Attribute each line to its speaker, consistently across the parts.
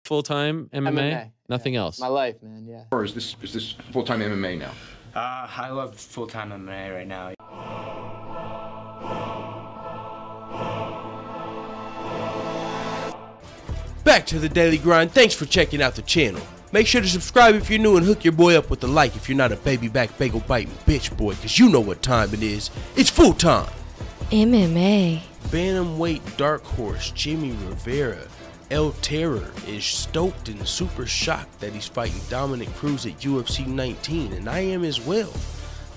Speaker 1: full-time MMA?
Speaker 2: MMA.
Speaker 1: Nothing
Speaker 2: Yeah.
Speaker 1: else?
Speaker 2: My life, man, yeah.
Speaker 3: Or is this full-time MMA now?
Speaker 4: I love full-time MMA right now.
Speaker 5: Back to the daily grind. Thanks for checking out the channel. Make sure to subscribe if you're new and hook your boy up with a like if you're not a baby back bagel biting bitch boy, cause you know what time it is. It's full time.
Speaker 6: MMA.
Speaker 5: Bantamweight dark horse Jimmie Rivera, El Terror, is stoked and super shocked that he's fighting Dominick Cruz at UFC 19, and I am as well.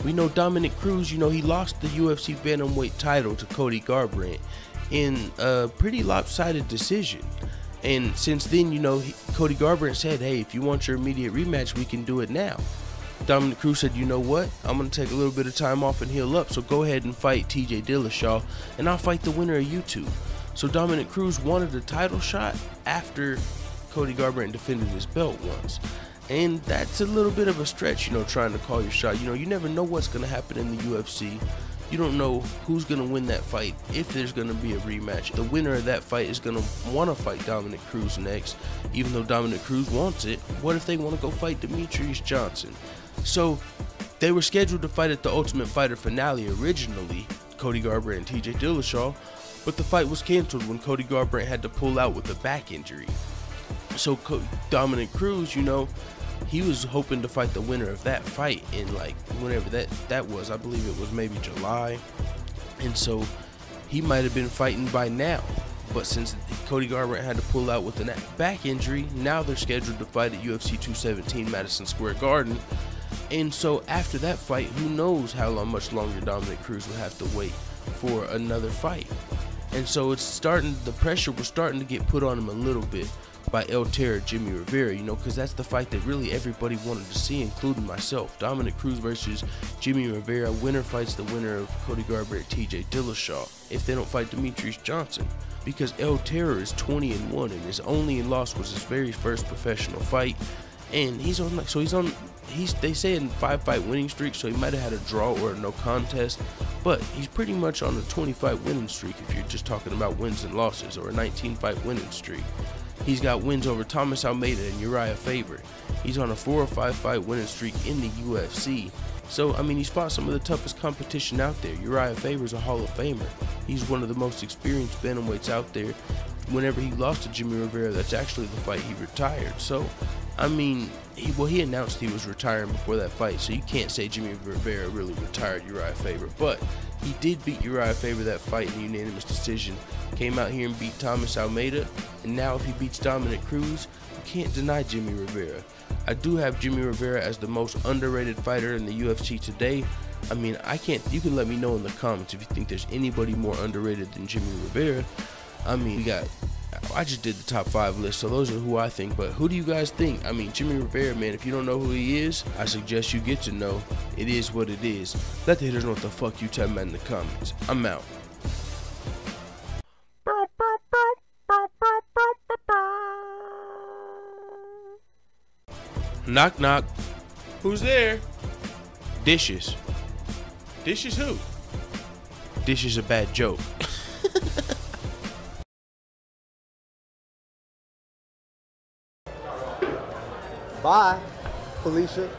Speaker 5: We know Dominick Cruz, he lost the UFC Bantamweight title to Cody Garbrandt in a pretty lopsided decision. And since then, Cody Garbrandt said, hey, if you want your immediate rematch, we can do it now. Dominick Cruz said, you know what? I'm going to take a little bit of time off and heal up, so go ahead and fight TJ Dillashaw, and I'll fight the winner of you two. So Dominick Cruz wanted a title shot after Cody Garbrandt defended his belt once. And that's a little bit of a stretch, trying to call your shot. You never know what's going to happen in the UFC. You don't know who's going to win that fight, if there's going to be a rematch. The winner of that fight is going to want to fight Dominick Cruz next, even though Dominick Cruz wants it. What if they want to go fight Demetrius Johnson? So they were scheduled to fight at the Ultimate Fighter finale originally, Cody Garbrandt and TJ Dillashaw, but the fight was canceled when Cody Garbrandt had to pull out with a back injury. So Dominick Cruz, he was hoping to fight the winner of that fight in whenever that was. I believe it was maybe July. And so he might have been fighting by now. But since Cody Garbrandt had to pull out with a back injury, now they're scheduled to fight at UFC 217 Madison Square Garden. And so after that fight, who knows how much longer Dominick Cruz will have to wait for another fight. And so the pressure was starting to get put on him a little bit by El Terror, Jimmie Rivera, because that's the fight that really everybody wanted to see, including myself. Dominick Cruz versus Jimmie Rivera. Winner fights the winner of Cody Garbrandt, TJ Dillashaw, if they don't fight Demetrius Johnson. Because El Terror is 20-1, and his only loss was his very first professional fight. And they say in 5-fight winning streak, so he might have had a draw or a no contest, but he's pretty much on a 20-fight winning streak if you're just talking about wins and losses, or a 19-fight winning streak. He's got wins over Thomas Almeida and Uriah Faber. He's on a 4 or 5-fight winning streak in the UFC. So, he's fought some of the toughest competition out there. Uriah Faber's a Hall of Famer. He's one of the most experienced bantamweights out there. Whenever he lost to Jimmie Rivera, that's actually the fight he retired. So, he announced he was retiring before that fight, so you can't say Jimmie Rivera really retired Uriah Faber. But he did beat Uriah Faber that fight in a unanimous decision. Came out here and beat Thomas Almeida, and now if he beats Dominick Cruz, you can't deny Jimmie Rivera. I do have Jimmie Rivera as the most underrated fighter in the UFC today. You can let me know in the comments if you think there's anybody more underrated than Jimmie Rivera. I just did the top 5 list, so those are who I think, but who do you guys think? Jimmie Rivera, man, if you don't know who he is, I suggest you get to know. It is what it is. Let the haters know what the fuck you tell me in the comments. I'm out. Knock knock. Who's there? Dishes. Dishes who? Dishes a bad joke.
Speaker 7: Bye, Felicia.